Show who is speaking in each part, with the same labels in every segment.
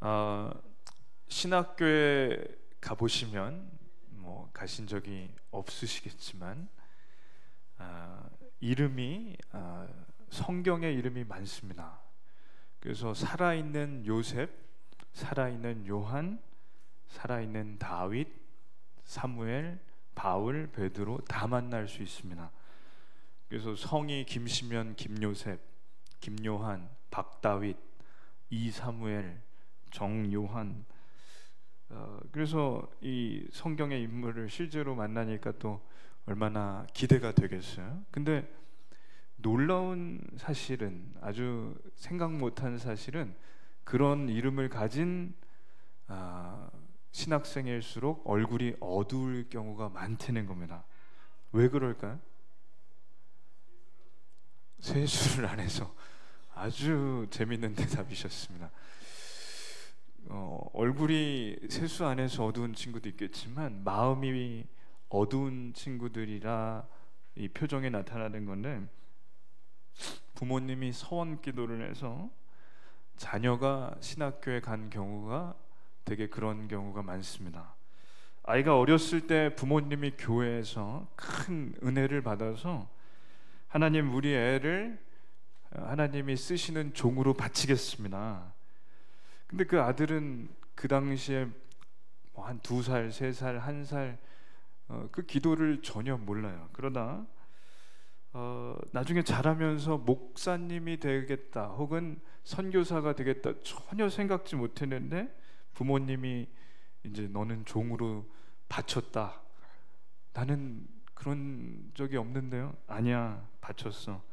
Speaker 1: 어, 신학교에 가보시면 가신 적이 없으시겠지만 이름이 성경에 이름이 많습니다. 그래서 살아있는 요셉, 살아있는 요한, 살아있는 다윗, 사무엘, 바울, 베드로 다 만날 수 있습니다. 그래서 성이 김시면, 김요셉, 김요한, 박다윗, 이사무엘, 정요한. 그래서 이 성경의 인물을 실제로 만나니까 또 얼마나 기대가 되겠어요. 근데 놀라운 사실은, 아주 생각 못한 사실은, 그런 이름을 가진 신학생일수록 얼굴이 어두울 경우가 많다는 겁니다. 왜 그럴까요? 세수를 안 해서. 아주 재밌는 대답이셨습니다. 얼굴이 세수 안 해서 어두운 친구도 있겠지만 마음이 어두운 친구들이라 이 표정에 나타나는 건데, 부모님이 서원 기도를 해서 자녀가 신학교에 간 경우가 되게 그런 경우가 많습니다. 아이가 어렸을 때 부모님이 교회에서 큰 은혜를 받아서 하나님, 우리 애를 하나님이 쓰시는 종으로 바치겠습니다. 근데 그 아들은 그 당시에 한 2살, 3살, 1살 그 기도를 전혀 몰라요. 그러다 나중에 자라면서 목사님이 되겠다 혹은 선교사가 되겠다 전혀 생각지 못했는데 부모님이 이제 너는 종으로 바쳤다. 나는 그런 적이 없는데요. 아니야, 바쳤어.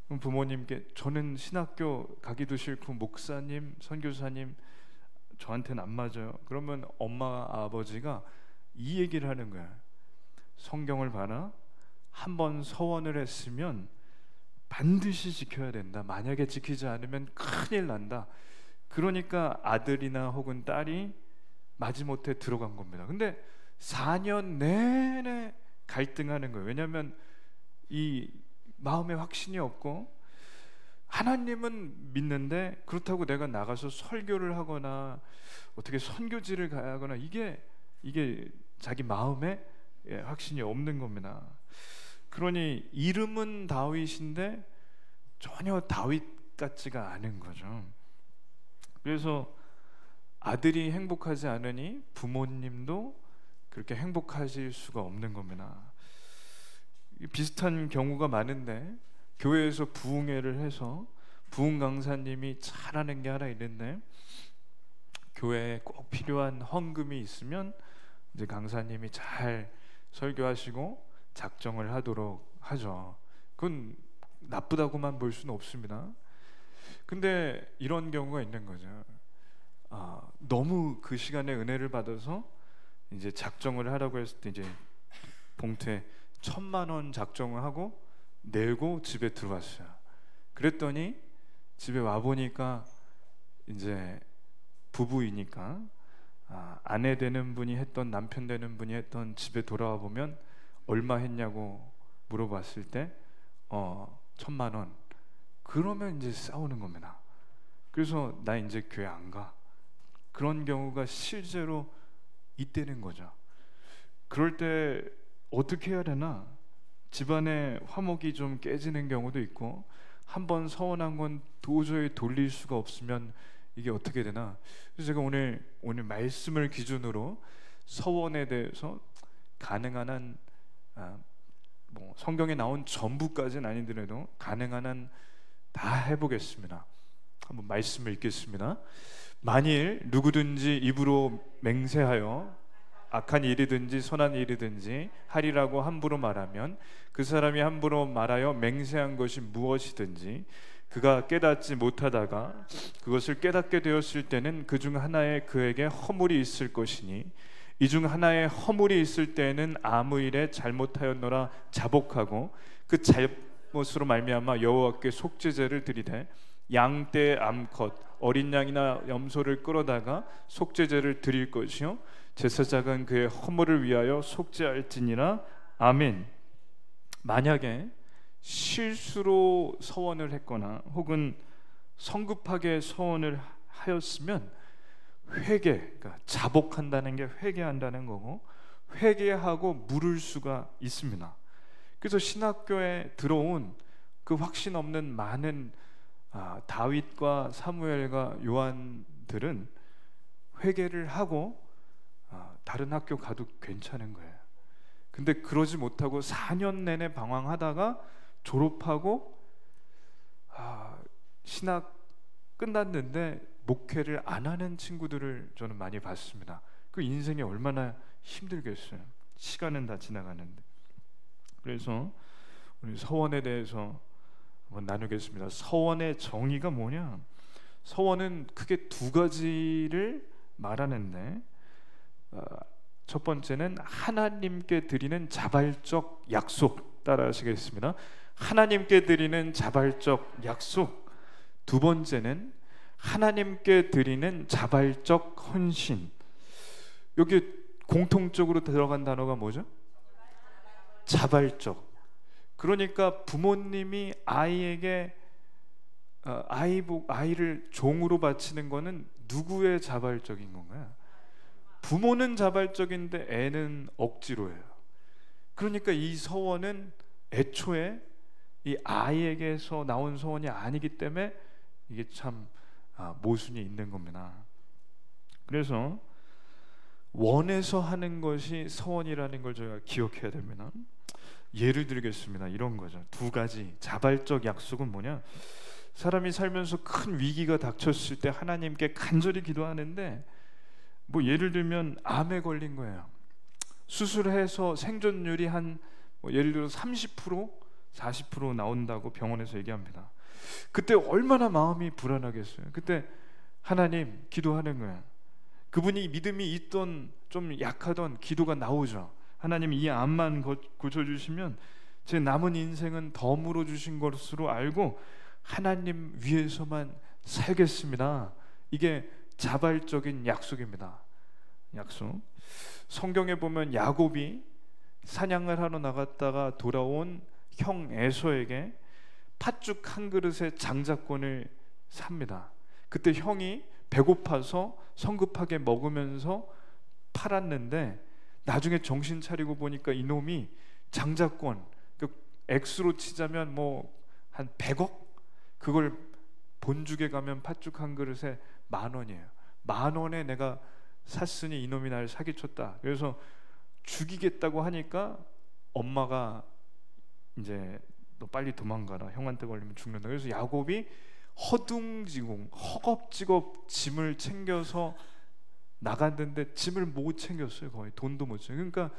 Speaker 1: 그럼 부모님께 저는 신학교 가기도 싫고 목사님, 선교사님 저한테는 안 맞아요. 그러면 엄마, 아버지가 이 얘기를 하는 거야. 성경을 봐라. 한번 서원을 했으면 반드시 지켜야 된다. 만약에 지키지 않으면 큰일 난다. 그러니까 아들이나 혹은 딸이 마지못해 들어간 겁니다. 근데 4년 내내 갈등하는 거예요. 왜냐하면 이 마음에 확신이 없고, 하나님은 믿는데 그렇다고 내가 나가서 설교를 하거나 어떻게 선교지를 가야 하거나 이게 자기 마음에 확신이 없는 겁니다. 그러니 이름은 다윗인데 전혀 다윗 같지가 않은 거죠. 그래서 아들이 행복하지 않으니 부모님도 그렇게 행복하실 수가 없는 겁니다. 비슷한 경우가 많은데, 교회에서 부흥회를 해서 부흥 강사님이 잘하는 게 하나 있는데, 교회에 꼭 필요한 헌금이 있으면 이제 강사님이 잘 설교하시고 작정을 하도록 하죠. 그건 나쁘다고만 볼 수는 없습니다. 근데 이런 경우가 있는 거죠. 너무 그 시간에 은혜를 받아서 이제 작정을 하라고 했을 때 이제 봉투에 1,000만 원 작정을 하고 내고 집에 들어왔어요. 그랬더니 집에 와 보니까 이제 부부이니까 아내 되는 분이 했던, 남편 되는 분이 했던, 집에 돌아와 보면 얼마 했냐고 물어봤을 때 1,000만 원. 그러면 이제 싸우는 겁니다. 그래서 나 이제 교회 안 가. 그런 경우가 실제로 있다는 거죠. 그럴 때 어떻게 해야 되나? 집안에 화목이 좀 깨지는 경우도 있고, 한번 서원한 건 도저히 돌릴 수가 없으면 이게 어떻게 되나? 그래서 제가 오늘 말씀을 기준으로 서원에 대해서 가능한 한 성경에 나온 전부까지는 아니더라도 가능한 한 다 해보겠습니다. 한번 말씀을 읽겠습니다. 만일 누구든지 입으로 맹세하여 악한 일이든지 선한 일이든지 하리라고 함부로 말하면, 그 사람이 함부로 말하여 맹세한 것이 무엇이든지 그가 깨닫지 못하다가 그것을 깨닫게 되었을 때는 그 중 하나에 그에게 허물이 있을 것이니, 이 중 하나에 허물이 있을 때에는 아무 일에 잘못하였노라 자복하고 그 잘못으로 말미암아 여호와께 속죄제를 드리되, 양떼 암컷 어린 양이나 염소를 끌어다가 속죄제를 드릴 것이요 제사장은 그의 허물을 위하여 속죄할지니라. 아멘. 만약에 실수로 서원을 했거나 혹은 성급하게 서원을 하였으면 회개, 그러니까 자복한다는 게 회개한다는 거고, 회개하고 물을 수가 있습니다. 그래서 신학교에 들어온 그 확신 없는 많은 다윗과 사무엘과 요한들은 회개를 하고 다른 학교 가도 괜찮은 거예요. 근데 그러지 못하고 4년 내내 방황하다가 졸업하고 신학 끝났는데 목회를 안 하는 친구들을 저는 많이 봤습니다. 그 인생이 얼마나 힘들겠어요. 시간은 다 지나가는데. 그래서 우리 서원에 대해서 한번 나누겠습니다. 서원의 정의가 뭐냐? 서원은 크게 두 가지를 말하는데, 첫 번째는 하나님께 드리는 자발적 약속, 따라하시겠습니다. 하나님께 드리는 자발적 약속. 두 번째는 하나님께 드리는 자발적 헌신. 여기 공통적으로 들어간 단어가 뭐죠? 자발적. 그러니까 부모님이 아이에게 아이를 종으로 바치는 거는 누구의 자발적인 건가요? 부모는 자발적인데 애는 억지로예요. 그러니까 이 서원은 애초에 이 아이에게서 나온 서원이 아니기 때문에 이게 참 모순이 있는 겁니다. 그래서 원해서 하는 것이 서원이라는 걸 저희가 기억해야 됩니다. 예를 들겠습니다. 이런 거죠. 두 가지 자발적 약속은 뭐냐? 사람이 살면서 큰 위기가 닥쳤을 때 하나님께 간절히 기도하는데, 뭐 예를 들면 암에 걸린 거예요. 수술해서 생존율이 한 예를 들어 30%, 40% 나온다고 병원에서 얘기합니다. 그때 얼마나 마음이 불안하겠어요. 그때 하나님 기도하는 거예요. 그분이 믿음이 있던 좀 약하던 기도가 나오죠. 하나님 이 암만 고쳐주시면 제 남은 인생은 덤으로 주신 것으로 알고 하나님 위해서만 살겠습니다. 이게 자발적인 약속입니다. 약속. 성경에 보면 야곱이 사냥을 하러 나갔다가 돌아온 형 에서에게 팥죽 한 그릇의 장자권을 삽니다. 그때 형이 배고파서 성급하게 먹으면서 팔았는데, 나중에 정신 차리고 보니까 이놈이 장자권, 그 액수로 치자면 뭐 한 100억? 그걸 본죽에 가면 팥죽 한 그릇에 10,000원이에요. 10,000원에 내가 샀으니 이놈이 날 사기쳤다. 그래서 죽이겠다고 하니까 엄마가 이제 너 빨리 도망가라. 형한테 걸리면 죽는다. 그래서 야곱이 허둥지공 허겁지겁 짐을 챙겨서 나갔는데 짐을 못 챙겼어요. 거의 돈도 못 챙겨. 그러니까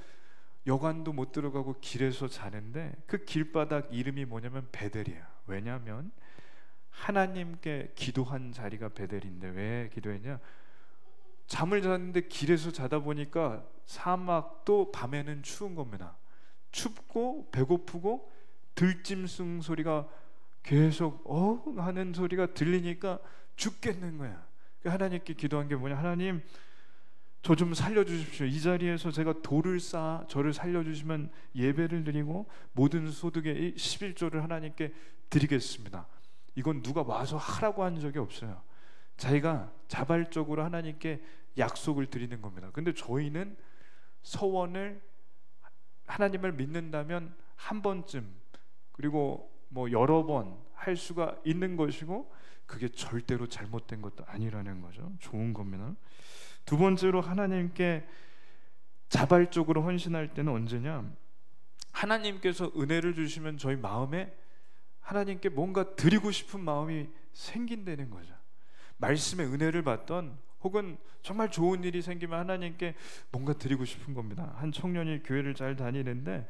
Speaker 1: 여관도 못 들어가고 길에서 자는데, 그 길바닥 이름이 뭐냐면 베델이에요. 왜냐하면 하나님께 기도한 자리가 베델인데, 왜 기도했냐? 잠을 잤는데 길에서 자다 보니까 사막도 밤에는 추운 겁니다. 춥고 배고프고 들짐승 소리가 계속 하는 소리가 들리니까 죽겠는 거야. 하나님께 기도한 게 뭐냐? 하나님 저 좀 살려주십시오. 이 자리에서 제가 돌을 쌓아 저를 살려주시면 예배를 드리고 모든 소득의 11조를 하나님께 드리겠습니다. 이건 누가 와서 하라고 한 적이 없어요. 자기가 자발적으로 하나님께 약속을 드리는 겁니다. 근데 저희는 서원을, 하나님을 믿는다면 한 번쯤, 그리고 뭐 여러 번 할 수가 있는 것이고, 그게 절대로 잘못된 것도 아니라는 거죠. 좋은 겁니다. 두 번째로 하나님께 자발적으로 헌신할 때는 언제냐? 하나님께서 은혜를 주시면 저희 마음에 하나님께 뭔가 드리고 싶은 마음이 생긴다는 거죠. 말씀의 은혜를 받던, 혹은 정말 좋은 일이 생기면 하나님께 뭔가 드리고 싶은 겁니다. 한 청년이 교회를 잘 다니는데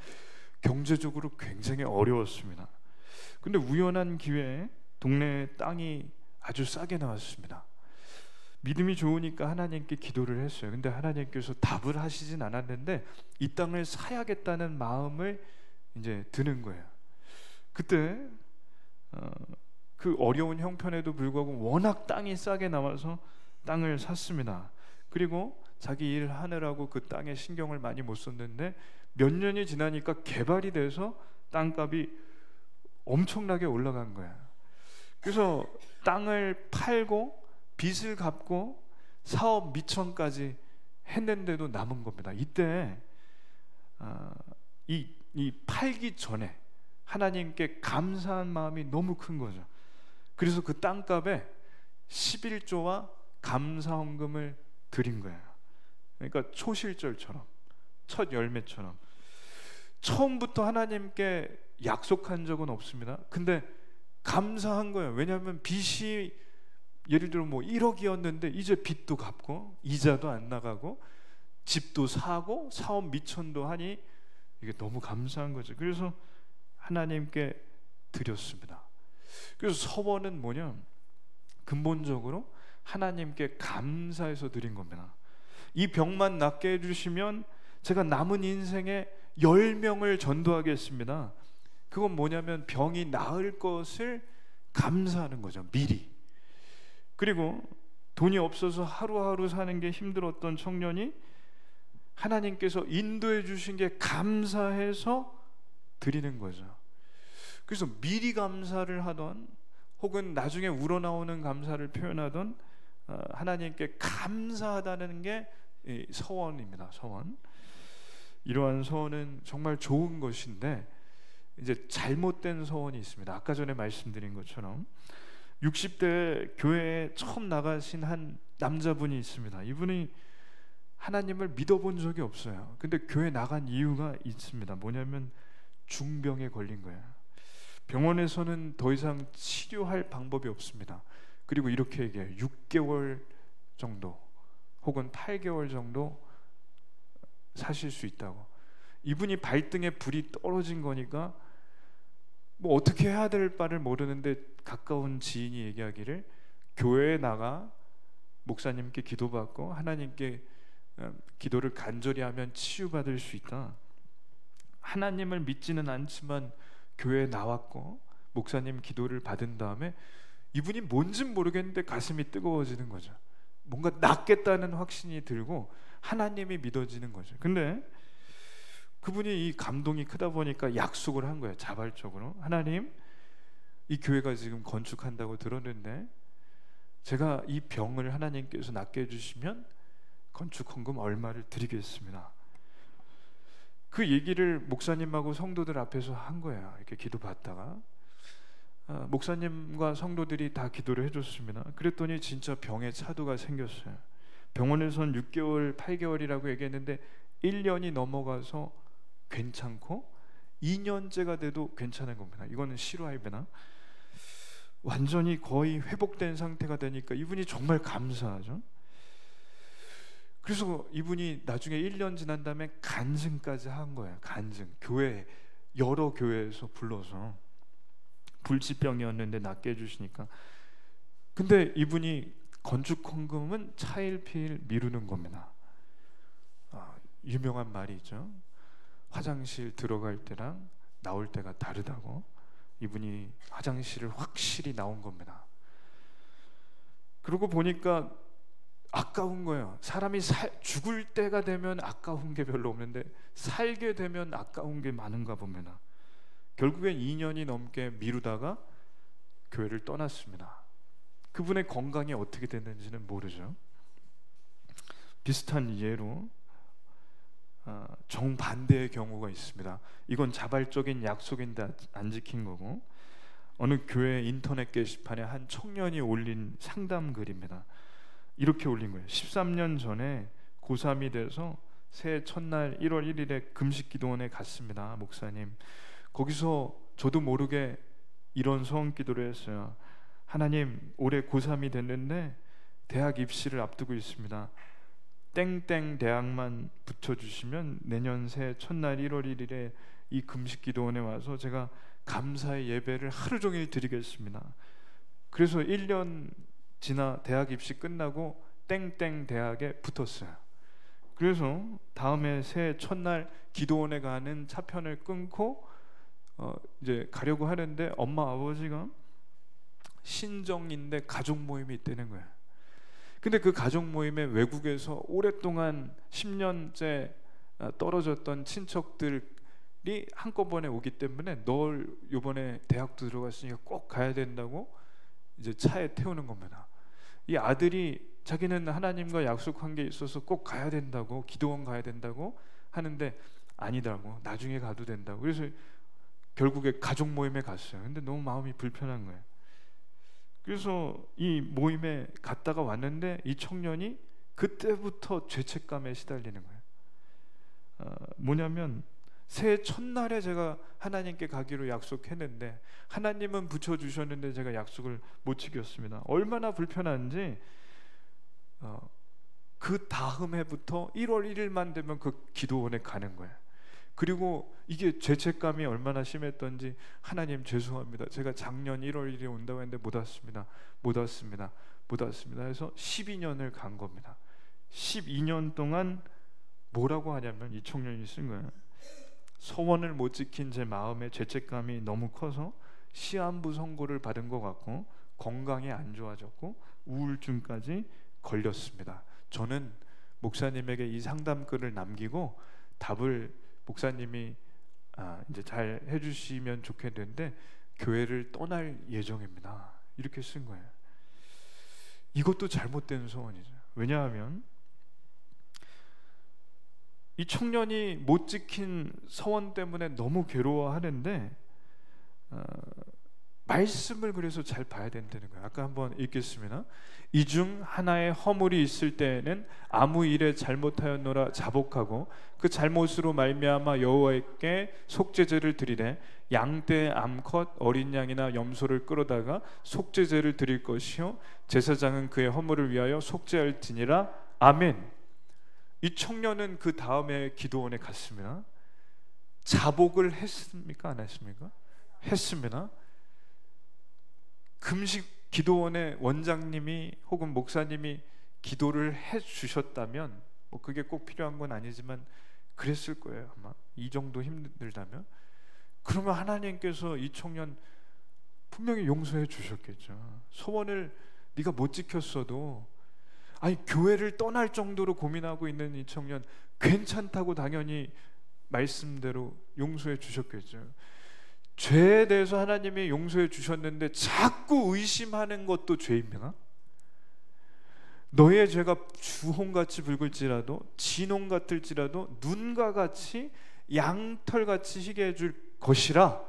Speaker 1: 경제적으로 굉장히 어려웠습니다. 근데 우연한 기회에 동네에 땅이 아주 싸게 나왔습니다. 믿음이 좋으니까 하나님께 기도를 했어요. 근데 하나님께서 답을 하시진 않았는데 이 땅을 사야겠다는 마음을 이제 드는 거예요. 그때 그 어려운 형편에도 불구하고 워낙 땅이 싸게 나와서 땅을 샀습니다. 그리고 자기 일 하느라고 그 땅에 신경을 많이 못 썼는데 몇 년이 지나니까 개발이 돼서 땅값이 엄청나게 올라간 거예요. 그래서 땅을 팔고 빚을 갚고 사업 미천까지 했는데도 남은 겁니다. 이때 이 팔기 전에 하나님께 감사한 마음이 너무 큰 거죠. 그래서 그 땅값에 11조와 감사헌금을 드린 거예요. 그러니까 초실절처럼, 첫 열매처럼. 처음부터 하나님께 약속한 적은 없습니다. 근데 감사한 거예요. 왜냐하면 빚이 예를 들어 뭐 1억이었는데 이제 빚도 갚고 이자도 안 나가고 집도 사고 사업 미천도 하니 이게 너무 감사한 거죠. 그래서 하나님께 드렸습니다. 그래서 서원은 뭐냐? 근본적으로 하나님께 감사해서 드린 겁니다. 이 병만 낫게 해주시면 제가 남은 인생에 10명을 전도하겠습니다. 그건 뭐냐면 병이 나을 것을 감사하는 거죠. 미리. 그리고 돈이 없어서 하루하루 사는 게 힘들었던 청년이 하나님께서 인도해 주신 게 감사해서 드리는 거죠. 그래서 미리 감사를 하던 혹은 나중에 우러나오는 감사를 표현하던 하나님께 감사하다는 게 서원입니다. 서원. 이러한 서원은 정말 좋은 것인데 이제 잘못된 서원이 있습니다. 아까 전에 말씀드린 것처럼 60대 교회에 처음 나가신 한 남자분이 있습니다. 이분이 하나님을 믿어본 적이 없어요. 근데 교회 나간 이유가 있습니다. 뭐냐면 중병에 걸린 거예요. 병원에서는 더 이상 치료할 방법이 없습니다. 그리고 이렇게 얘기해요. 6개월 정도 혹은 8개월 정도 사실 수 있다고. 이분이 발등에 불이 떨어진 거니까 뭐 어떻게 해야 될 바를 모르는데 가까운 지인이 얘기하기를 교회에 나가 목사님께 기도받고 하나님께 기도를 간절히 하면 치유받을 수 있다. 하나님을 믿지는 않지만 교회에 나왔고 목사님 기도를 받은 다음에 이분이 뭔진 모르겠는데 가슴이 뜨거워지는 거죠. 뭔가 낫겠다는 확신이 들고 하나님이 믿어지는 거죠. 근데 그분이 이 감동이 크다 보니까 약속을 한 거예요. 자발적으로. 하나님, 이 교회가 지금 건축한다고 들었는데 제가 이 병을 하나님께서 낫게 해주시면 건축헌금 얼마를 드리겠습니다. 그 얘기를 목사님하고 성도들 앞에서 한 거예요. 이렇게 기도받다가 목사님과 성도들이 다 기도를 해줬습니다. 그랬더니 진짜 병에 차도가 생겼어요. 병원에선 6개월, 8개월이라고 얘기했는데 1년이 넘어가서 괜찮고 2년째가 돼도 괜찮은 겁니다. 이거는 실화입니다. 완전히 거의 회복된 상태가 되니까 이분이 정말 감사하죠. 그래서 이분이 나중에 1년 지난 다음에 간증까지 한 거예요. 간증. 교회, 여러 교회에서 불러서 불치병이었는데 낫게 해주시니까. 근데 이분이 건축헌금은 차일피일 미루는 겁니다. 유명한 말이 있죠. 화장실 들어갈 때랑 나올 때가 다르다고. 이분이 화장실을 확실히 나온 겁니다. 그러고 보니까 아까운 거예요. 사람이 죽을 때가 되면 아까운 게 별로 없는데 살게 되면 아까운 게 많은가 봅니다. 결국엔 2년이 넘게 미루다가 교회를 떠났습니다. 그분의 건강이 어떻게 됐는지는 모르죠. 비슷한 예로 정반대의 경우가 있습니다. 이건 자발적인 약속인데 안 지킨 거고, 어느 교회 인터넷 게시판에 한 청년이 올린 상담 글입니다. 이렇게 올린 거예요. 13년 전에 고3이 돼서 새해 첫날 1월 1일에 금식기도원에 갔습니다. 목사님, 거기서 저도 모르게 이런 소원 기도를 했어요. 하나님, 올해 고3이 됐는데 대학 입시를 앞두고 있습니다. 땡땡 대학만 붙여주시면 내년 새해 첫날 1월 1일에 이 금식기도원에 와서 제가 감사의 예배를 하루 종일 드리겠습니다. 그래서 1년 지나 대학 입시 끝나고 땡땡 대학에 붙었어요. 그래서 다음에 새해 첫날 기도원에 가는 차편을 끊고 이제 가려고 하는데 엄마 아버지가 신정인데 가족 모임이 있다는 거예요. 근데 그 가족 모임에 외국에서 오랫동안 10년째 떨어졌던 친척들이 한꺼번에 오기 때문에 널 이번에 대학도 들어갔으니까 꼭 가야 된다고 이제 차에 태우는 겁니다. 이 아들이 자기는 하나님과 약속한 게 있어서 꼭 가야 된다고, 기도원 가야 된다고 하는데 아니다고, 나중에 가도 된다고. 그래서 결국에 가족 모임에 갔어요. 근데 너무 마음이 불편한 거예요. 그래서 이 모임에 갔다가 왔는데 이 청년이 그때부터 죄책감에 시달리는 거예요. 뭐냐면 새해 첫날에 제가 하나님께 가기로 약속했는데 하나님은 붙여주셨는데 제가 약속을 못 지켰습니다. 얼마나 불편한지 그 다음 해부터 1월 1일만 되면 그 기도원에 가는 거예요. 그리고 이게 죄책감이 얼마나 심했던지, 하나님 죄송합니다, 제가 작년 1월 1일에 온다고 했는데 못 왔습니다 해서 12년을 간 겁니다. 12년 동안 뭐라고 하냐면 이 청년이 쓴 거예요. 서원을 못 지킨 제 마음의 죄책감이 너무 커서 시한부 선고를 받은 것 같고 건강이 안 좋아졌고 우울증까지 걸렸습니다. 저는 목사님에게 이 상담글을 남기고 답을 목사님이 이제 잘 해주시면 좋겠는데 교회를 떠날 예정입니다. 이렇게 쓴 거예요. 이것도 잘못된 소원이죠. 왜냐하면 이 청년이 못 지킨 서원 때문에 너무 괴로워하는데 말씀을 그래서 잘 봐야 된다는 거예요. 아까 한번 읽겠습니다. 이 중 하나의 허물이 있을 때에는 아무 일에 잘못하였노라 자복하고 그 잘못으로 말미암아 여호와께 속죄제를 드리되 양떼, 암컷, 어린 양이나 염소를 끌어다가 속죄제를 드릴 것이요 제사장은 그의 허물을 위하여 속죄할지니라. 아멘. 이 청년은 그 다음에 기도원에 갔습니다. 자복을 했습니까? 안 했습니까? 했습니다. 금식 기도원의 원장님이 혹은 목사님이 기도를 해 주셨다면, 뭐 그게 꼭 필요한 건 아니지만 그랬을 거예요. 아마 이 정도 힘들다면. 그러면 하나님께서 이 청년 분명히 용서해 주셨겠죠. 소원을 네가 못 지켰어도, 아니 교회를 떠날 정도로 고민하고 있는 이 청년 괜찮다고 당연히 말씀대로 용서해 주셨겠죠. 죄에 대해서 하나님이 용서해 주셨는데 자꾸 의심하는 것도 죄입니다. 너의 죄가 주홍같이 붉을지라도 진홍 같을지라도 눈과 같이 양털같이 희게 해줄 것이라.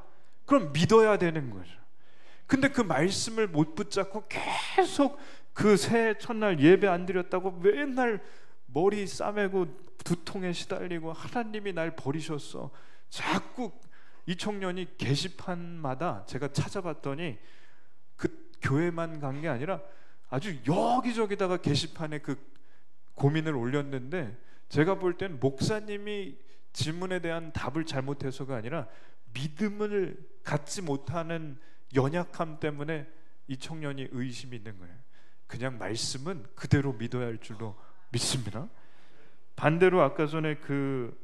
Speaker 1: 그럼 믿어야 되는 거죠. 근데 그 말씀을 못 붙잡고 계속 그 새해 첫날 예배 안 드렸다고 맨날 머리 싸매고 두통에 시달리고 하나님이 날 버리셨어. 자꾸 이 청년이 게시판마다 제가 찾아봤더니 그 교회만 간 게 아니라 아주 여기저기다가 게시판에 그 고민을 올렸는데, 제가 볼 땐 목사님이 질문에 대한 답을 잘못해서가 아니라 믿음을 갖지 못하는 연약함 때문에 이 청년이 의심이 있는 거예요. 그냥 말씀은 그대로 믿어야 할 줄로 믿습니다. 반대로 아까 전에 그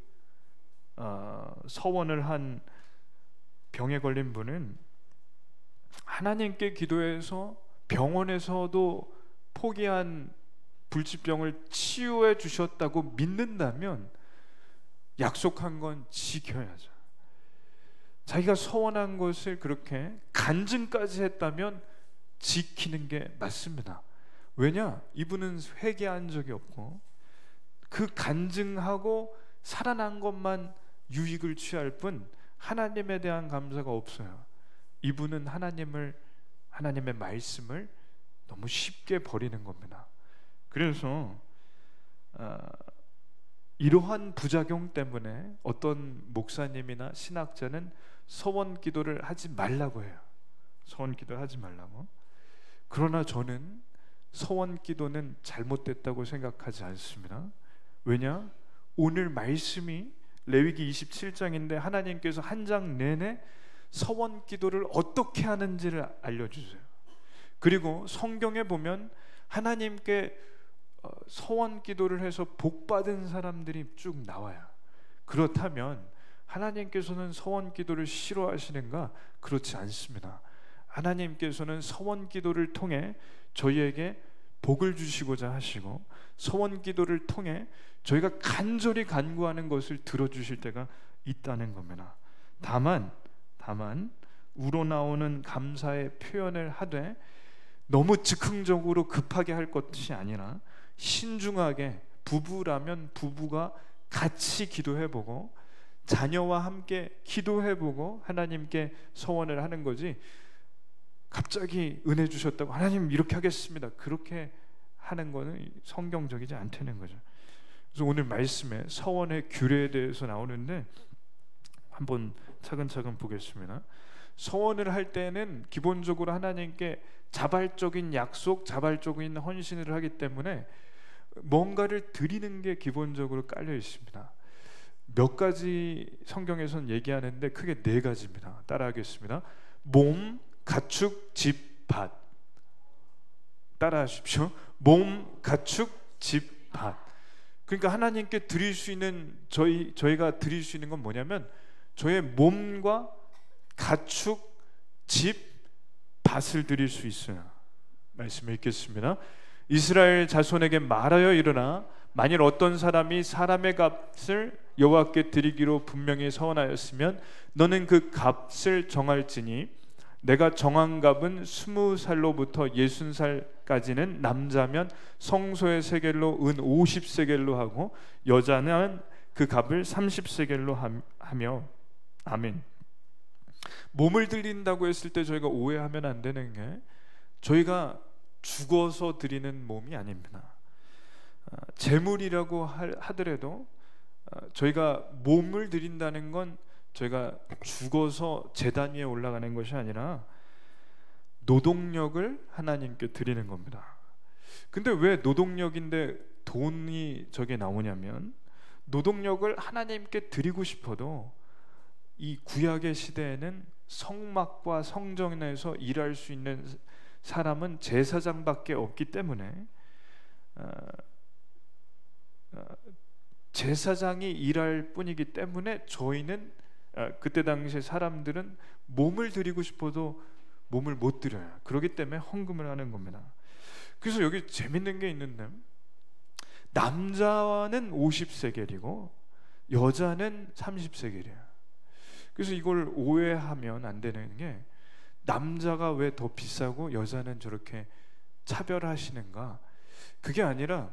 Speaker 1: 서원을 한 병에 걸린 분은 하나님께 기도해서 병원에서도 포기한 불치병을 치유해 주셨다고 믿는다면 약속한 건 지켜야죠. 자기가 서원한 것을 그렇게 간증까지 했다면 지키는 게 맞습니다. 왜냐? 이분은 회개한 적이 없고 그 간증하고 살아난 것만 유익을 취할 뿐 하나님에 대한 감사가 없어요. 이분은 하나님의 말씀을 너무 쉽게 버리는 겁니다. 그래서 이러한 부작용 때문에 어떤 목사님이나 신학자는 서원 기도를 하지 말라고 해요. 서원 기도를 하지 말라고. 그러나 저는 서원 기도는 잘못됐다고 생각하지 않습니다. 왜냐? 오늘 말씀이 레위기 27장인데 하나님께서 한 장 내내 서원 기도를 어떻게 하는지를 알려주세요. 그리고 성경에 보면 하나님께 서원 기도를 해서 복 받은 사람들이 쭉 나와요. 그렇다면 하나님께서는 서원 기도를 싫어하시는가? 그렇지 않습니다. 하나님께서는 서원 기도를 통해 저희에게 복을 주시고자 하시고 서원 기도를 통해 저희가 간절히 간구하는 것을 들어주실 때가 있다는 겁니다. 다만 우러나오는 감사의 표현을 하되 너무 즉흥적으로 급하게 할 것이 아니라 신중하게, 부부라면 부부가 같이 기도해보고 자녀와 함께 기도해보고 하나님께 소원을 하는 거지, 갑자기 은혜 주셨다고 하나님 이렇게 하겠습니다, 그렇게 하는 거는 성경적이지 않다는 거죠. 그래서 오늘 말씀에 서원의 규례에 대해서 나오는데 한번 차근차근 보겠습니다. 서원을 할 때는 기본적으로 하나님께 자발적인 약속, 자발적인 헌신을 하기 때문에 뭔가를 드리는 게 기본적으로 깔려 있습니다. 몇 가지 성경에서는 얘기하는데 크게 4가지입니다. 따라하겠습니다. 몸, 가축, 집, 밭. 따라하십시오. 몸, 가축, 집, 밭. 그러니까 하나님께 드릴 수 있는, 저희가 드릴 수 있는 건 뭐냐면 저의 몸과 가축, 집, 밭을 드릴 수 있어요. 말씀 읽겠습니다. 이스라엘 자손에게 말하여 이르나 만일 어떤 사람이 사람의 값을 여호와께 드리기로 분명히 서원하였으면 너는 그 값을 정할지니 내가 정한 값은 20살로부터 60살까지는 남자면 성소의 세겔로 은 50세겔로 하고 여자는 그 값을 30세겔로 하며. 아멘. 몸을 드린다고 했을 때 저희가 오해하면 안 되는 게 저희가 죽어서 드리는 몸이 아닙니다. 재물이라고 하더라도 저희가 몸을 드린다는 건 저희가 죽어서 제단 위에 올라가는 것이 아니라 노동력을 하나님께 드리는 겁니다. 근데 왜 노동력인데 돈이 저게 나오냐면, 노동력을 하나님께 드리고 싶어도 이 구약의 시대에는 성막과 성전에서 일할 수 있는 사람은 제사장밖에 없기 때문에 제사장이 일할 뿐이기 때문에 저희는 그때 당시에 사람들은 몸을 드리고 싶어도 몸을 못 드려요. 그렇기 때문에 헌금을 하는 겁니다. 그래서 여기 재밌는 게 있는데 남자는 50세겔이고 여자는 30세겔이에요. 그래서 이걸 오해하면 안 되는 게, 남자가 왜 더 비싸고 여자는 저렇게 차별하시는가? 그게 아니라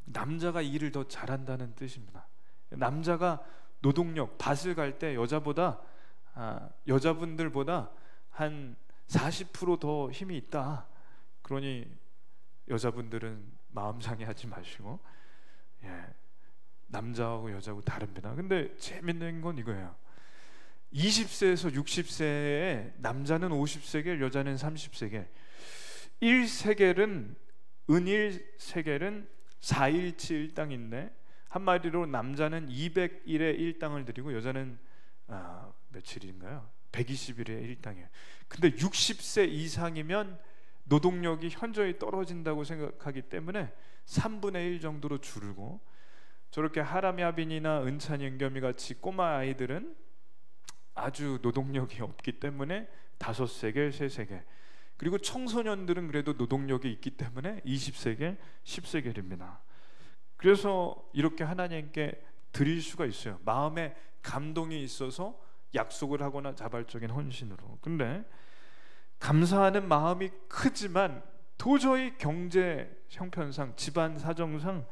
Speaker 1: 남자가 일을 더 잘한다는 뜻입니다. 남자가 노동력, 밭을 갈 때 여자분들보다 한 40% 더 힘이 있다. 그러니 여자분들은 마음 상해하지 마시고, 남자하고 여자하고 다릅니다. 근데 재밌는 건 이거예요. 20세에서 60세에 남자는 50세겔, 여자는 30세겔. 1세겔은 은 1세겔은 4일치 1당인데 한마디로 남자는 200일에 1당을 드리고 여자는 며칠인가요? 120일에 1당이에요. 근데 60세 이상이면 노동력이 현저히 떨어진다고 생각하기 때문에 3분의 1 정도로 줄고, 저렇게 하라미아빈이나 은찬이, 은겸이 같이 꼬마 아이들은 아주 노동력이 없기 때문에 5세겔, 3세겔. 그리고 청소년들은 그래도 노동력이 있기 때문에 20세겔, 10세겔입니다. 그래서 이렇게 하나님께 드릴 수가 있어요. 마음에 감동이 있어서 약속을 하거나 자발적인 헌신으로. 근데 감사하는 마음이 크지만 도저히 경제 형편상, 집안 사정상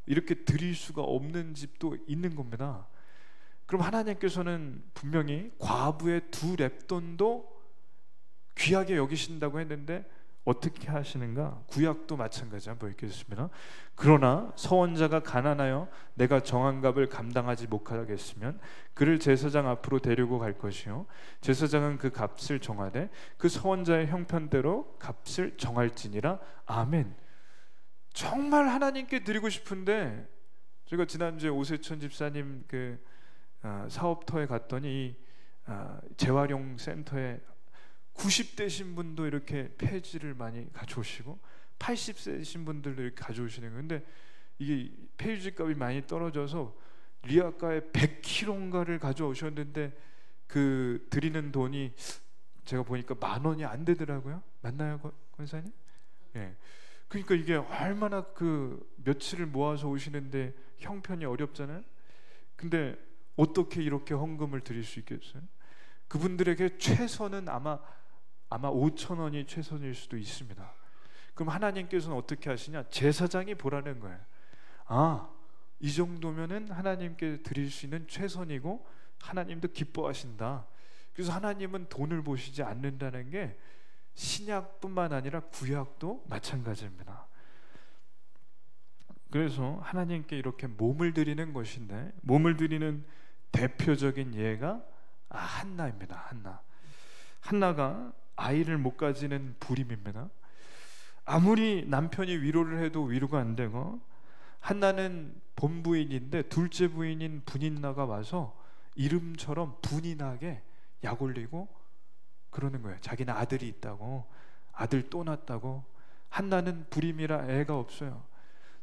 Speaker 1: 이렇게 드릴 수가 없는 집도 있는 겁니다. 그럼 하나님께서는 분명히 과부의 2렙돈도 귀하게 여기신다고 했는데 어떻게 하시는가? 구약도 마찬가지. 한번 읽겠습니다. 그러나 서원자가 가난하여 내가 정한 값을 감당하지 못하겠으면 그를 제사장 앞으로 데리고 갈 것이요 제사장은 그 값을 정하되 그 서원자의 형편대로 값을 정할지니라. 아멘. 정말 하나님께 드리고 싶은데, 제가 지난주에 오세천 집사님 그 사업터에 갔더니 재활용 센터에 90대신 분도 이렇게 폐지를 많이 가져오시고 80세신 분들도 이렇게 가져오시는 거예요. 근데 이게 폐유지 값이 많이 떨어져서 리아카에 100kg인가를 가져오셨는데 그 드리는 돈이 제가 보니까 10,000원이 안 되더라고요. 맞나요, 권사님? 예. 그러니까 이게 얼마나 그 며칠을 모아서 오시는데 형편이 어렵잖아요. 근데 어떻게 이렇게 헌금을 드릴 수 있겠어요? 그분들에게 최선은 아마 아마 5,000원이 최선일 수도 있습니다. 그럼 하나님께서는 어떻게 하시냐? 제사장이 보라는 거예요. 아, 이 정도면은 하나님께 드릴 수 있는 최선이고 하나님도 기뻐하신다. 그래서 하나님은 돈을 보시지 않는다는 게 신약뿐만 아니라 구약도 마찬가지입니다. 그래서 하나님께 이렇게 몸을 드리는 것인데, 몸을 드리는 대표적인 예가 한나입니다. 한나가 아이를 못 가지는 불임입니다. 아무리 남편이 위로를 해도 위로가 안 되고, 한나는 본부인인데 둘째 부인인 분인나가 와서 이름처럼 분인하게 약 올리고 그러는 거예요. 자기는 아들이 있다고, 아들 또 낳았다고. 한나는 불임이라 애가 없어요.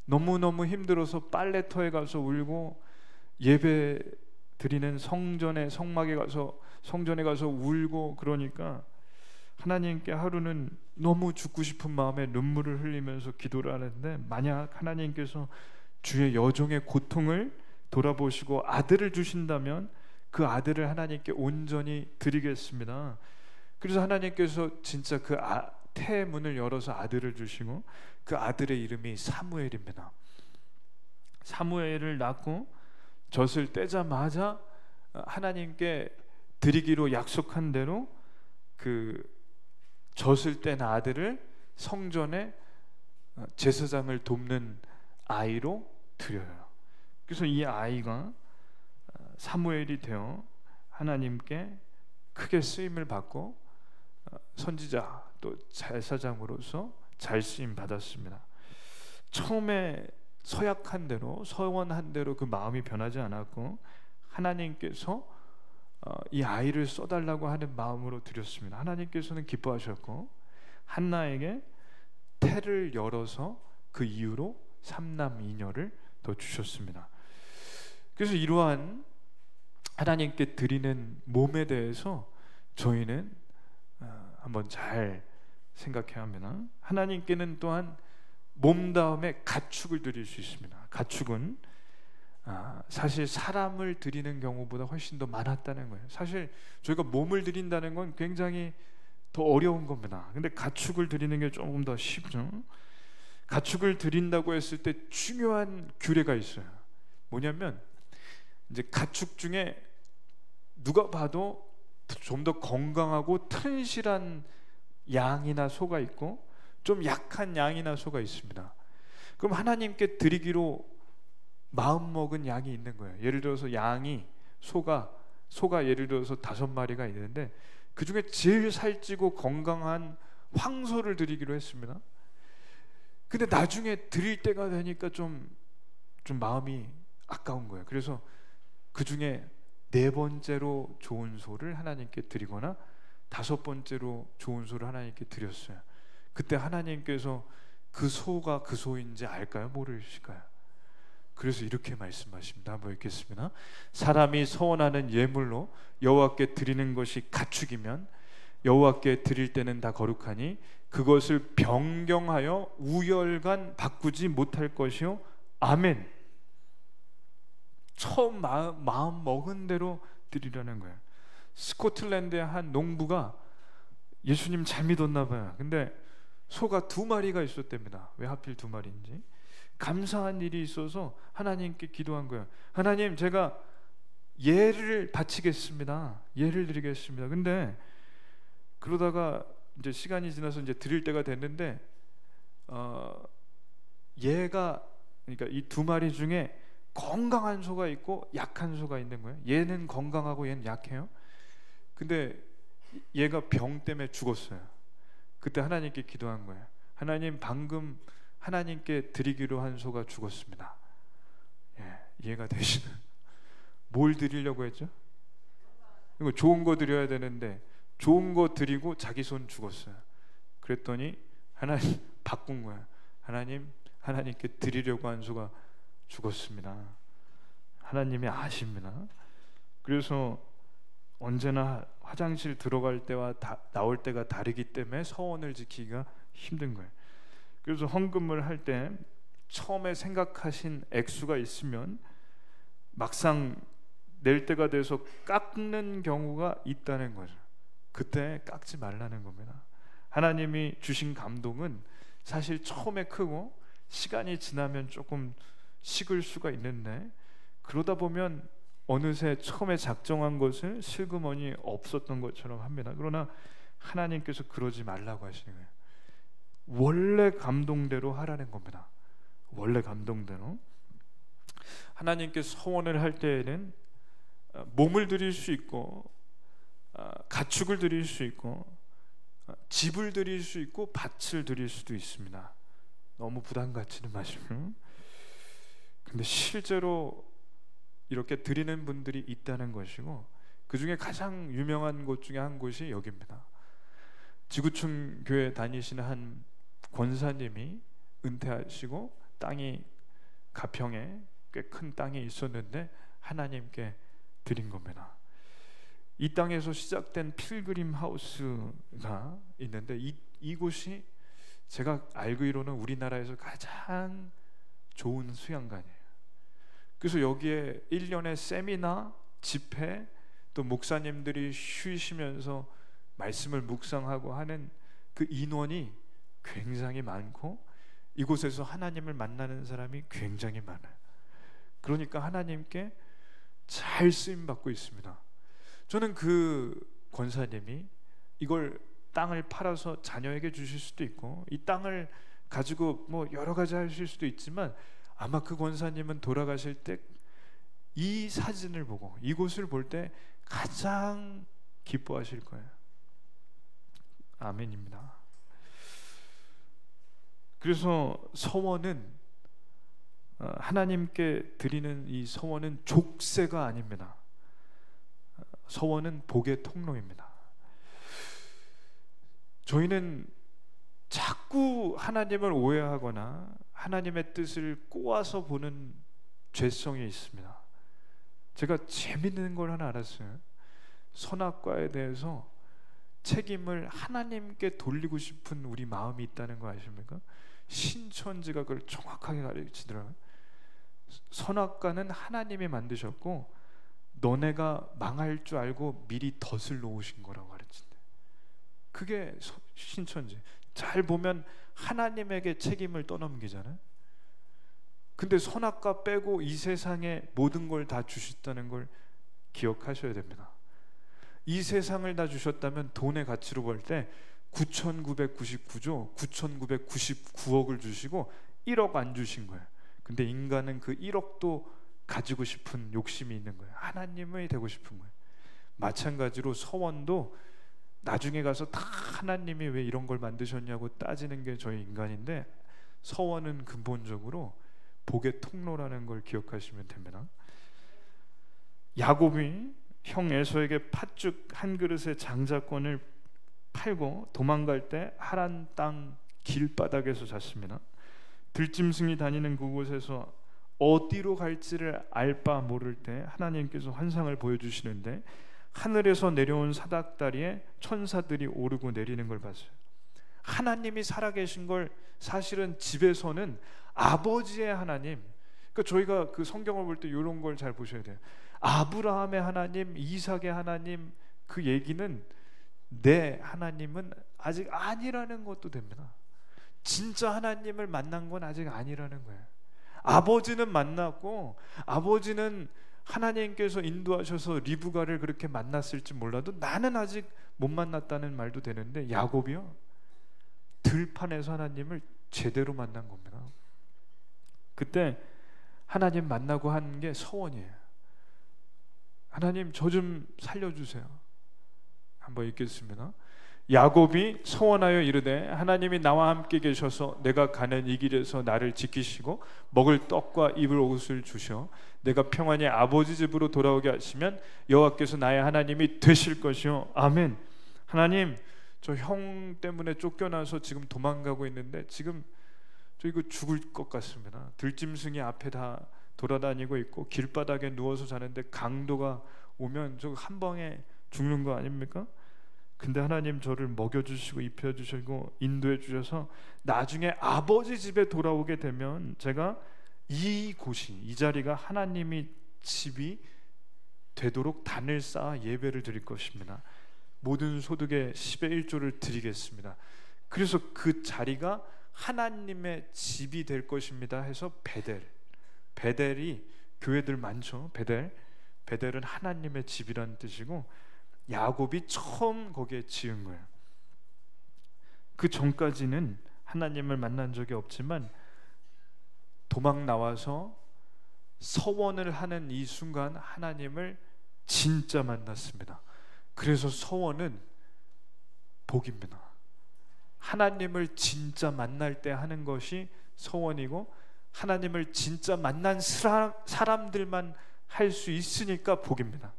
Speaker 1: 너무너무 힘들어서 빨래터에 가서 울고, 예배 드리는 성막에 가서 성전에 가서 울고, 그러니까 하나님께 하루는 너무 죽고 싶은 마음에 눈물을 흘리면서 기도를 하는데, 만약 하나님께서 주의 여종의 고통을 돌아보시고 아들을 주신다면 그 아들을 하나님께 온전히 드리겠습니다. 그래서 하나님께서 진짜 그 태의 문을 열어서 아들을 주시고, 그 아들의 이름이 사무엘입니다. 사무엘을 낳고 젖을 떼자마자 하나님께 드리기로 약속한 대로 그 젖을 뗀 아들을 성전에 제사장을 돕는 아이로 드려요. 그래서 이 아이가 사무엘이 되어 하나님께 크게 쓰임을 받고 선지자 또 제사장으로서 잘 쓰임 받았습니다. 처음에 서약한 대로, 서원한 대로 그 마음이 변하지 않았고, 하나님께서 이 아이를 써달라고 하는 마음으로 드렸습니다. 하나님께서는 기뻐하셨고, 한나에게 태를 열어서 그 이후로 3남 2녀를 더 주셨습니다. 그래서 이러한 하나님께 드리는 몸에 대해서 저희는 한번 잘 생각해야 합니다. 하나님께는 또한 몸 다음에 가축을 드릴 수 있습니다. 가축은 사실 사람을 드리는 경우보다 훨씬 더 많았다는 거예요. 사실 저희가 몸을 드린다는 건 굉장히 더 어려운 겁니다. 근데 가축을 드리는 게 조금 더 쉽죠. 가축을 드린다고 했을 때 중요한 규례가 있어요. 뭐냐면 이제 가축 중에 누가 봐도 좀 더 건강하고 튼실한 양이나 소가 있고 좀 약한 양이나 소가 있습니다. 그럼 하나님께 드리기로 마음먹은 양이 있는 거예요. 예를 들어서 소가 예를 들어서 5마리가 있는데 그 중에 제일 살찌고 건강한 황소를 드리기로 했습니다. 근데 나중에 드릴 때가 되니까 좀 마음이 아까운 거예요. 그래서 그 중에 4번째로 좋은 소를 하나님께 드리거나 5번째로 좋은 소를 하나님께 드렸어요. 그때 하나님께서 그 소가 그 소인지 알까요? 모르실까요? 그래서 이렇게 말씀하십니다. 한번 읽겠습니다. 사람이 서원하는 예물로 여호와께 드리는 것이 가축이면 여호와께 드릴 때는 다 거룩하니 그것을 변경하여 우열간 바꾸지 못할 것이요. 아멘. 처음 마음 먹은 대로 드리라는 거예요. 스코틀랜드의 한 농부가 예수님 잘 믿었나 봐요. 근데 소가 2마리가 있었답니다. 왜 하필 2마리인지. 감사한 일이 있어서 하나님께 기도한 거예요. 하나님, 제가 예를 바치겠습니다. 예를 드리겠습니다. 근데 그러다가 이제 시간이 지나서 이제 드릴 때가 됐는데 얘가, 그러니까 이 2마리 중에 건강한 소가 있고 약한 소가 있는 거예요. 얘는 건강하고 얘는 약해요. 근데 얘가 병 때문에 죽었어요. 그때 하나님께 기도한 거예요. 하나님, 방금 하나님께 드리기로 한 소가 죽었습니다. 이해가 되시나요? 뭘 드리려고 했죠? 이거 좋은 거 드려야 되는데 좋은 거 드리고 자기 손 죽었어요. 그랬더니 하나님 바꾼 거예요. 하나님께 드리려고 한 소가 죽었습니다. 하나님이 아십니다. 그래서 언제나 화장실 들어갈 때와 나올 때가 다르기 때문에 서원을 지키기가 힘든 거예요. 그래서 헌금을 할 때 처음에 생각하신 액수가 있으면 막상 낼 때가 돼서 깎는 경우가 있다는 거죠. 그때 깎지 말라는 겁니다. 하나님이 주신 감동은 사실 처음에 크고 시간이 지나면 조금 식을 수가 있는데, 그러다 보면 어느새 처음에 작정한 것을 슬그머니 없었던 것처럼 합니다. 그러나 하나님께서 그러지 말라고 하시는 거예요. 원래 감동대로 하라는 겁니다. 원래 감동대로. 하나님께서 소원을 할 때에는 몸을 드릴 수 있고, 가축을 드릴 수 있고, 집을 드릴 수 있고, 밭을 드릴 수도 있습니다. 너무 부담 갖지는 마시고. 근데 실제로 이렇게 드리는 분들이 있다는 것이고, 그 중에 가장 유명한 곳 중에 한 곳이 여기입니다. 지구촌 교회 다니시는 한 권사님이 은퇴하시고 땅이 가평에 꽤 큰 땅이 있었는데 하나님께 드린 겁니다. 이 땅에서 시작된 필그림 하우스가 있는데 이곳이 제가 알기로는 우리나라에서 가장 좋은 수양관이에요. 그래서 여기에 1년에 세미나, 집회, 또 목사님들이 쉬시면서 말씀을 묵상하고 하는 그 인원이 굉장히 많고, 이곳에서 하나님을 만나는 사람이 굉장히 많아요. 그러니까 하나님께 잘 쓰임 받고 있습니다. 저는 그 권사님이 이걸 땅을 팔아서 자녀에게 주실 수도 있고, 이 땅을 가지고 뭐 여러 가지 하실 수도 있지만, 아마 그 권사님은 돌아가실 때 이 사진을 보고 이곳을 볼 때 가장 기뻐하실 거예요. 아멘입니다. 그래서 서원은, 하나님께 드리는 이 서원은 족쇄가 아닙니다. 서원은 복의 통로입니다. 저희는 자꾸 하나님을 오해하거나 하나님의 뜻을 꼬아서 보는 죄성이 있습니다. 제가 재밌는 걸 하나 알았어요. 선악과에 대해서 책임을 하나님께 돌리고 싶은 우리 마음이 있다는 거 아십니까? 신천지가 그걸 정확하게 가르치더라고요. 선악과는 하나님이 만드셨고 너네가 망할 줄 알고 미리 덫을 놓으신 거라고 가르친대. 그게 신천지. 잘 보면 하나님에게 책임을 떠넘기잖아요. 근데 선악과 빼고 이 세상에 모든 걸 다 주셨다는 걸 기억하셔야 됩니다. 이 세상을 다 주셨다면 돈의 가치로 볼 때 9,999조 9,999억을 주시고 1억 안 주신 거예요. 근데 인간은 그 1억도 가지고 싶은 욕심이 있는 거예요. 하나님이 되고 싶은 거예요. 마찬가지로 서원도 나중에 가서 다 하나님이 왜 이런 걸 만드셨냐고 따지는 게 저희 인간인데, 서원은 근본적으로 복의 통로라는 걸 기억하시면 됩니다. 야곱이 형 에서에게 팥죽 한 그릇의 장자권을 팔고 도망갈 때 하란 땅 길바닥에서 잤습니다. 들짐승이 다니는 그곳에서 어디로 갈지를 알 바 모를 때 하나님께서 환상을 보여주시는데, 하늘에서 내려온 사닥다리에 천사들이 오르고 내리는 걸 봤어요. 하나님이 살아계신 걸, 사실은 집에서는 아버지의 하나님, 그러니까 저희가 그 성경을 볼 때 이런 걸 잘 보셔야 돼요. 아브라함의 하나님, 이삭의 하나님, 그 얘기는 내 하나님은 아직 아니라는 것도 됩니다. 진짜 하나님을 만난 건 아직 아니라는 거예요. 아버지는 만났고, 아버지는 하나님께서 인도하셔서 리브가를 그렇게 만났을지 몰라도 나는 아직 못 만났다는 말도 되는데, 야곱이요, 들판에서 하나님을 제대로 만난 겁니다. 그때 하나님 만나고 한 게 서원이에요. 하나님 저 좀 살려주세요. 한번 읽겠습니다. 야곱이 서원하여 이르되 하나님이 나와 함께 계셔서 내가 가는 이 길에서 나를 지키시고 먹을 떡과 입을 옷을 주셔 내가 평안히 아버지 집으로 돌아오게 하시면 여호와께서 나의 하나님이 되실 것이요. 아멘. 하나님, 저 형 때문에 쫓겨나서 지금 도망가고 있는데 지금 저 이거 죽을 것 같습니다. 들짐승이 앞에 다 돌아다니고 있고 길바닥에 누워서 자는데 강도가 오면 저 한 방에 죽는 거 아닙니까? 근데 하나님 저를 먹여주시고 입혀주시고 인도해주셔서 나중에 아버지 집에 돌아오게 되면 제가 이 자리가 하나님이 집이 되도록 단을 쌓아 예배를 드릴 것입니다. 모든 소득의 10의 1조를 드리겠습니다. 그래서 그 자리가 하나님의 집이 될 것입니다 해서 베델이 교회들 많죠. 베델은 하나님의 집이라는 뜻이고 야곱이 처음 거기에 지은 거예요. 그 전까지는 하나님을 만난 적이 없지만 도망 나와서 서원을 하는 이 순간 하나님을 진짜 만났습니다. 그래서 서원은 복입니다. 하나님을 진짜 만날 때 하는 것이 서원이고 하나님을 진짜 만난 사람들만 할 수 있으니까 복입니다.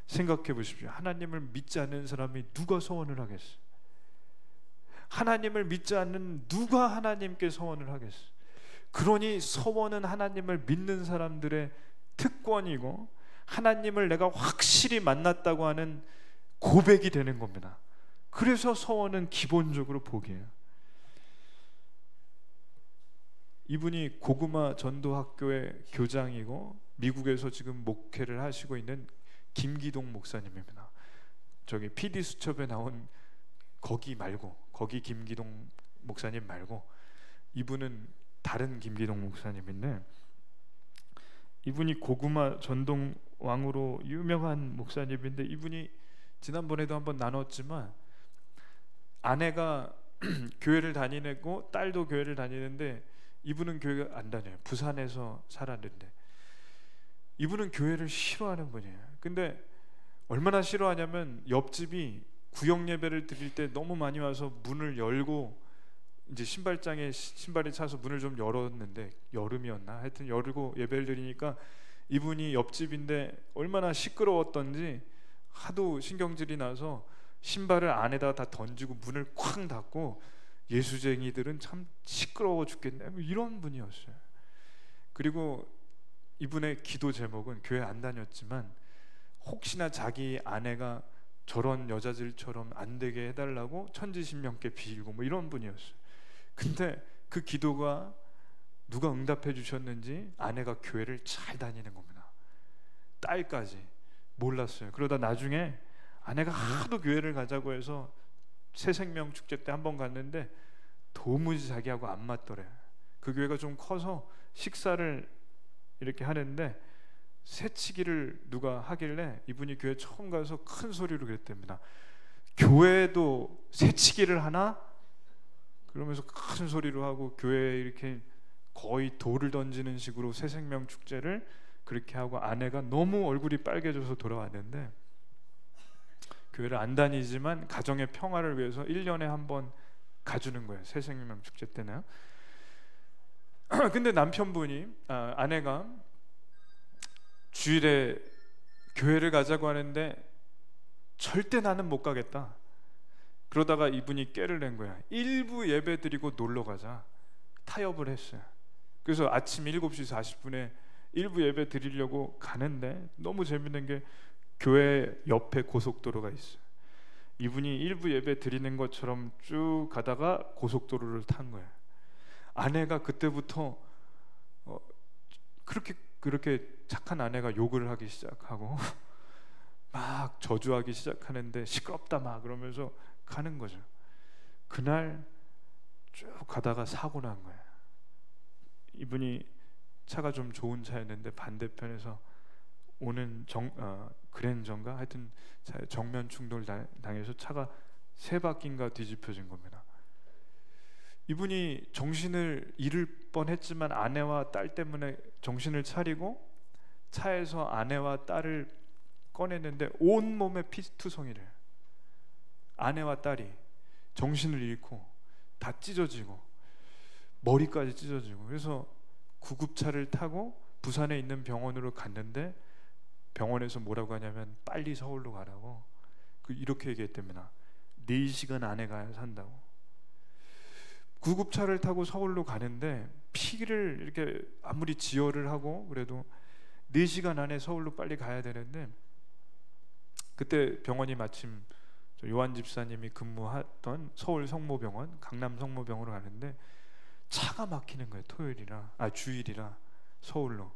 Speaker 1: 생각해 보십시오. 하나님을 믿지 않는 사람이 누가 서원을 하겠어요? 하나님을 믿지 않는 누가 하나님께 서원을 하겠어요? 그러니 서원은 하나님을 믿는 사람들의 특권이고 하나님을 내가 확실히 만났다고 하는 고백이 되는 겁니다. 그래서 서원은 기본적으로 복이에요. 이분이 고구마 전도학교의 교장이고 미국에서 지금 목회를 하시고 있는 김기동 목사님입니다. 저기 PD 수첩에 나온 거기 김기동 목사님 말고 이분은 다른 김기동 목사님인데, 이분이 고구마 전동왕으로 유명한 목사님인데, 이분이 지난번에도 한번 나눴지만 아내가 교회를 다니고 딸도 교회를 다니는데 이분은 교회 안 다녀요. 부산에서 살았는데 이분은 교회를 싫어하는 분이에요. 근데 얼마나 싫어하냐면 옆집이 구역 예배를 드릴 때 너무 많이 와서 문을 열고 이제 신발장에 신발이 차서 문을 좀 열었는데 여름이었나 하여튼 열고 예배를 드리니까 이분이 옆집인데 얼마나 시끄러웠던지 하도 신경질이 나서 신발을 안에다 다 던지고 문을 쾅 닫고 예수쟁이들은 참 시끄러워 죽겠네 이런 분이었어요. 그리고 이분의 기도 제목은 교회 안 다녔지만 혹시나 자기 아내가 저런 여자들처럼 안 되게 해달라고 천지신명께 빌고 뭐 이런 분이었어요. 근데 그 기도가 누가 응답해 주셨는지 아내가 교회를 잘 다니는 겁니다. 딸까지 몰랐어요. 그러다 나중에 아내가 하도 교회를 가자고 해서 새생명 축제 때 한번 갔는데 도무지 자기하고 안 맞더래. 그 교회가 좀 커서 식사를 이렇게 하는데 새치기를 누가 하길래 이분이 교회 처음 가서 큰 소리로 그랬답니다. 교회도 새치기를 하나? 그러면서 큰 소리로 하고 교회에 이렇게 거의 돌을 던지는 식으로 새생명 축제를 그렇게 하고 아내가 너무 얼굴이 빨개져서 돌아왔는데, 교회를 안 다니지만 가정의 평화를 위해서 1년에 한 번 가주는 거예요. 새생명 축제 때는. 근데 남편분이 아내가 주일에 교회를 가자고 하는데 절대 나는 못 가겠다. 그러다가 이분이 깨를 낸 거야. 일부 예배 드리고 놀러 가자. 타협을 했어요. 그래서 아침 7시 40분에 일부 예배 드리려고 가는데 너무 재밌는 게 교회 옆에 고속도로가 있어요. 이분이 일부 예배 드리는 것처럼 쭉 가다가 고속도로를 탄 거예요. 아내가 그때부터 그렇게 착한 아내가 욕을 하기 시작하고 막 저주하기 시작하는데 시끄럽다 막 그러면서 가는 거죠. 그날 쭉 가다가 사고 난 거예요. 이분이 차가 좀 좋은 차였는데 반대편에서 오는 그랜저인가 하여튼 정면 충돌 당해서 차가 3바퀴인가 뒤집혀진 겁니다. 이분이 정신을 잃을 뻔했지만 아내와 딸 때문에 정신을 차리고 차에서 아내와 딸을 꺼냈는데 온몸에 피투성이래요. 아내와 딸이 정신을 잃고 다 찢어지고 머리까지 찢어지고, 그래서 구급차를 타고 부산에 있는 병원으로 갔는데 병원에서 뭐라고 하냐면 빨리 서울로 가라고 이렇게 얘기했답니다. 4시간 안에 가야 산다고. 구급차를 타고 서울로 가는데 피를 이렇게 아무리 지혈을 하고 그래도 4시간 안에 서울로 빨리 가야 되는데, 그때 병원이 마침 요한 집사님이 근무했던 서울 성모병원, 강남 성모병원으로 가는데 차가 막히는 거예요. 주일이라 서울로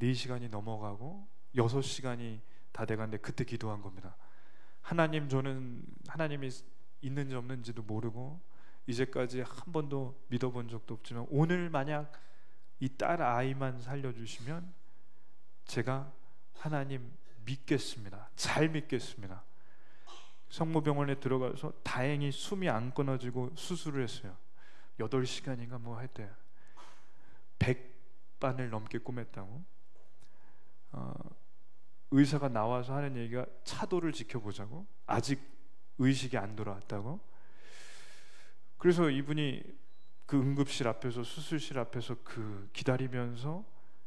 Speaker 1: 4시간이 넘어가고 6시간이 다 돼가는데 그때 기도한 겁니다. 하나님, 저는 하나님이 있는지 없는지도 모르고 이제까지 한 번도 믿어본 적도 없지만 오늘 만약 이 딸 아이만 살려주시면 제가 하나님 믿겠습니다. 잘 믿겠습니다. 성모병원에 들어가서 다행히 숨이 안 끊어지고 수술을 했어요. 8시간인가 뭐 했대요. 100반을 넘게 꼬맸다고. 의사가 나와서 하는 얘기가 차도를 지켜보자고. 아직 의식이 안 돌아왔다고. 그래서 이분이 그 응급실 앞에서, 수술실 앞에서 기다리면서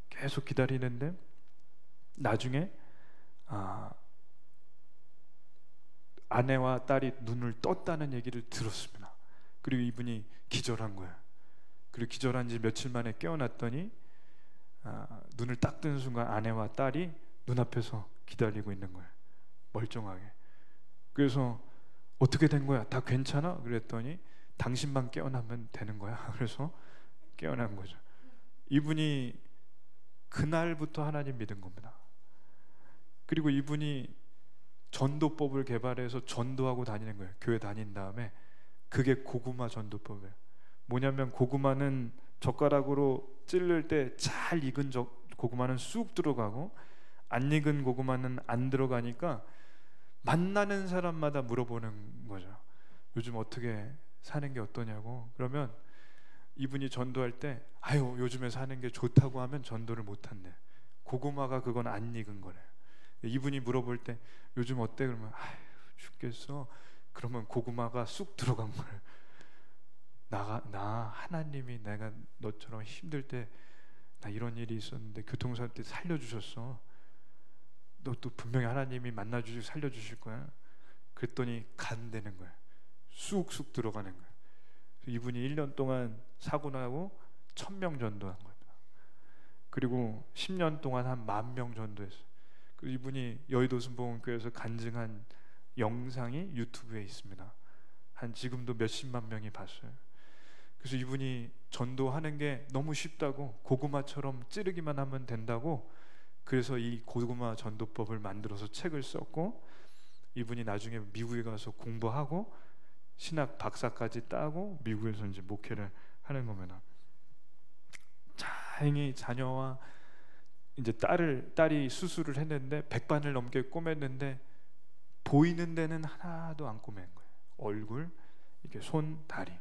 Speaker 1: 계속 기다리는데 나중에 아내와 딸이 눈을 떴다는 얘기를 들었습니다. 그리고 이분이 기절한 거예요. 그리고 기절한 지 며칠 만에 깨어났더니 눈을 딱 뜬 순간 아내와 딸이 눈앞에서 기다리고 있는 거예요. 멀쩡하게. 그래서 어떻게 된 거야? 다 괜찮아? 그랬더니 당신만 깨어나면 되는 거야. 그래서 깨어난 거죠. 이분이 그날부터 하나님 믿은 겁니다. 그리고 이분이 전도법을 개발해서 전도하고 다니는 거예요. 교회 다닌 다음에. 그게 고구마 전도법이에요. 뭐냐면 고구마는 젓가락으로 찌를 때 잘 익은 고구마는 쑥 들어가고 안 익은 고구마는 안 들어가니까 만나는 사람마다 물어보는 거죠. 요즘 어떻게 사는 게 어떠냐고. 그러면 이분이 전도할 때 아유 요즘에 사는 게 좋다고 하면 전도를 못 한대. 고구마가 그건 안 익은 거래요. 이분이 물어볼 때 요즘 어때? 그러면 아유 죽겠어. 그러면 고구마가 쑥 들어간 거예요. 나 하나님이 내가 너처럼 힘들 때 나 이런 일이 있었는데 교통사고 때 살려주셨어. 너 또 분명히 하나님이 만나주시고 살려주실 거야. 그랬더니 간되는 거예요. 쑥쑥 들어가는 거예요. 이분이 1년 동안 사고 나고 1000명 전도한 겁니다. 그리고 10년 동안 한 10,000명 전도했어요. 이분이 여의도 순복음교회에서 간증한 영상이 유튜브에 있습니다. 한 지금도 몇십만 명이 봤어요. 그래서 이분이 전도하는 게 너무 쉽다고, 고구마처럼 찌르기만 하면 된다고, 그래서 이 고구마 전도법을 만들어서 책을 썼고, 이분이 나중에 미국에 가서 공부하고 신학 박사까지 따고 미국에서 이제 목회를 하는 겁니다. 다행히 자녀와 이제 딸이 수술을 했는데 100반을 넘게 꼬맸는데 보이는 데는 하나도 안 꼬맨 거예요. 얼굴, 이게 손, 다리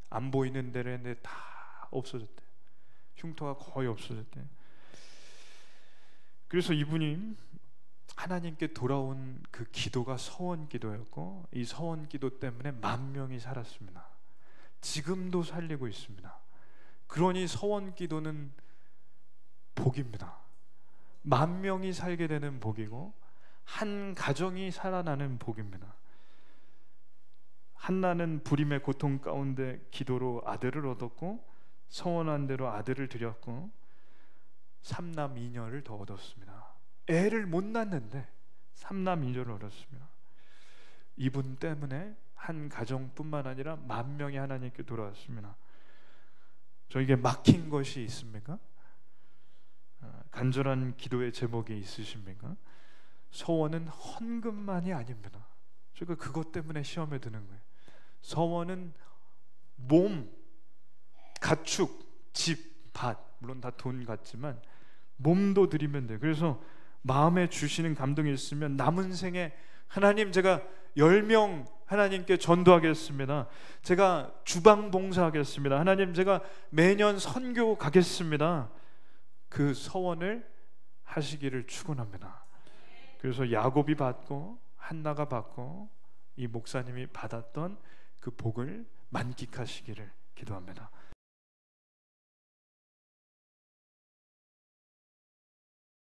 Speaker 1: 안 보이는 데를 했는데 다 없어졌대. 흉터가 거의 없어졌대. 그래서 이분이 하나님께 돌아온 그 기도가 서원 기도였고, 이 서원 기도 때문에 10,000명이 살았습니다. 지금도 살리고 있습니다. 그러니 서원 기도는 복입니다. 10,000명이 살게 되는 복이고 한 가정이 살아나는 복입니다. 한나는 불임의 고통 가운데 기도로 아들을 얻었고 서원한 대로 아들을 드렸고 3남 2녀를 더 얻었습니다. 애를 못 낳는데 3남 2녀를 얻었습니다. 이분 때문에 한 가정뿐만 아니라 10,000명이 하나님께 돌아왔습니다. 저에게 막힌 것이 있습니까? 간절한 기도의 제목이 있으십니까? 서원은 헌금만이 아닙니다. 제가 그것 때문에 시험에 드는 거예요. 서원은 몸, 가축, 집, 밭, 물론 다 돈 같지만 몸도 드리면 돼요. 그래서 마음에 주시는 감동이 있으면 남은 생에 하나님 제가 10명 하나님께 전도하겠습니다. 제가 주방 봉사하겠습니다. 하나님 제가 매년 선교 가겠습니다. 그 서원을 하시기를 축원합니다. 그래서 야곱이 받고 한나가 받고 이 목사님이 받았던 그 복을 만끽하시기를 기도합니다.